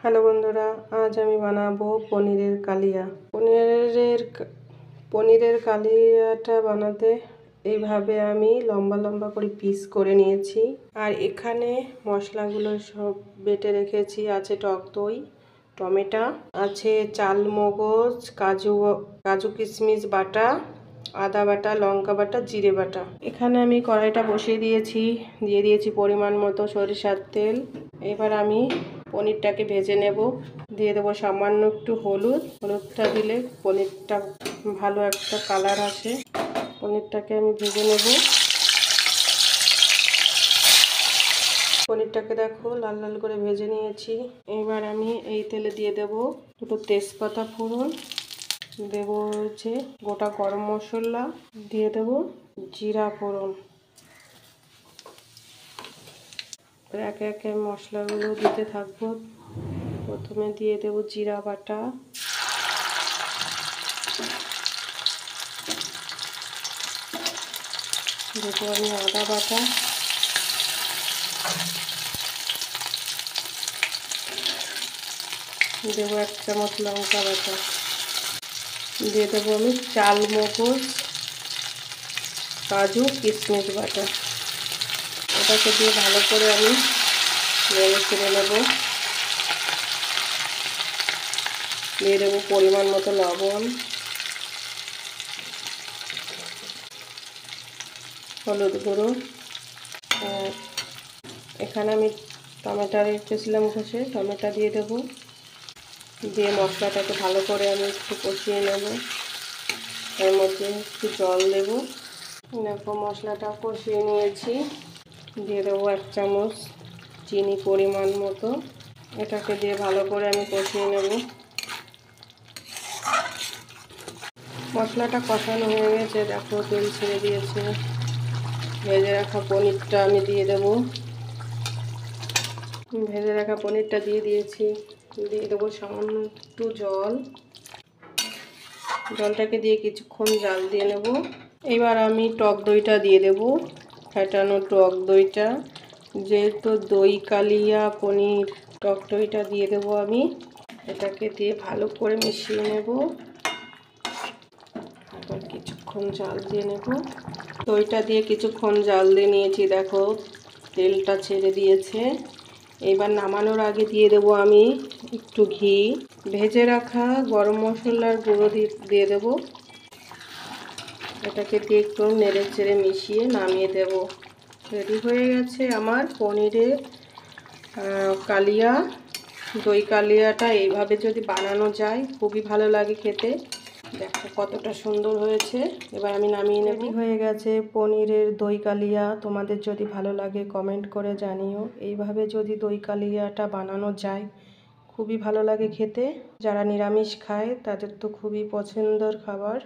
Hello বন্ধুরা, আজ আমি বানাবো পনিরের কালিয়া। পনিরের কালিয়াটা বানাতে এইভাবে আমি লম্বা লম্বা করে পিস করে নিয়েছি। আর এখানে মশলাগুলো সব বেটে রেখেছি। আছে টক দই, টমেটো, আছে চাল মগজ, কাজু কিশমিশ বাটা, আদা বাটা, লঙ্কা বাটা, জিরে বাটা। এখানে আমি কড়াইটা বসিয়ে দিয়েছি, দিয়ে দিয়েছি পরিমাণ মতো সরিষার তেল। এবার আমি পনিরটাকে ভেজে নেব। দিয়ে দেবো সামান্য একটু হলুদটা দিলে পনিরটা ভালো একটা কালার আসে। পনিরটাকে আমি ভেজে নেব। পনিরটাকে দেখো লাল লাল করে ভেজে নিয়েছি। এবার আমি এই তেলে দিয়ে দেব দুটো তেজপাতা ফোড়ন, দেব হচ্ছে গোটা গরম মশলা, দিয়ে দেব জিরা ফোড়ন। একে একে মশলাগুলো দিতে থাকবো। প্রথমে দিয়ে দেব জিরা বাটা, দেবো আমি আদা বাটা, দেবো 1 চামচ লঙ্কা বাটা, দিয়ে দেবো আমি চাল মগজ, কাজু কিশমিশ বাটা। এটাকে দিয়ে ভালো করে আমি নেড়ে ছেড়ে নেব। দিয়ে দেবো পরিমাণ মতো লবণ, হলুদ গুঁড়ো। আর এখানে আমি টমেটো রেখেছিলাম ঘষে, টমেটো দিয়ে দেবো। দিয়ে মশলাটাকে ভালো করে আমি একটু কষিয়ে নেব। এর মধ্যে একটু জল দেব। দেখো মশলাটা কষিয়ে নিয়েছি। দিয়ে দেবো 1 চামচ চিনি পরিমাণ মতো। এটাকে দিয়ে ভালো করে আমি কষিয়ে নেব। মশলাটা কষানো হয়ে গেছে, দেখো তেল ছেড়ে দিয়েছে। ভেজে রাখা পনিরটা আমি দিয়ে দেব। ভেজে রাখা পনিরটা দিয়ে দিয়েছি। দিয়ে দেবো সামান্য একটু জল। জলটাকে দিয়ে কিছুক্ষণ জাল দিয়ে নেব। এবার আমি টক দইটা দিয়ে দেব, ফ্যাটানো টক দইটা। যেহেতু দই কালিয়া পনির, টক দইটা দিয়ে দেবো আমি। এটাকে দিয়ে ভালো করে মিশিয়ে নেব। আবার কিছুক্ষণ জাল দিয়ে নেব। দইটা দিয়ে কিছুক্ষণ জাল দিয়ে নিয়েছি, দেখো তেলটা ছেড়ে দিয়েছে। এবার নামানোর আগে দিয়ে দেবো আমি একটু ঘি। ভেজে রাখা গরম মশলার গুঁড়ো দিয়ে দেবো। এটাকে দিয়ে একটু নেড়ে চেড়ে মিশিয়ে নামিয়ে দেব। রেডি হয়ে গেছে আমার পনিরের কালিয়া। দই কালিয়াটা এইভাবে যদি বানানো যায় খুবই ভালো লাগে খেতে। দেখো কতটা সুন্দর হয়েছে। এবার আমি নামিয়ে নেব। রেডি হয়ে গেছে পনিরের দই কালিয়া। তোমাদের যদি ভালো লাগে কমেন্ট করে জানিও। এইভাবে যদি দই কালিয়াটা বানানো যায় খুবই ভালো লাগে খেতে। যারা নিরামিষ খায় তাদের তো খুবই পছন্দের খাবার।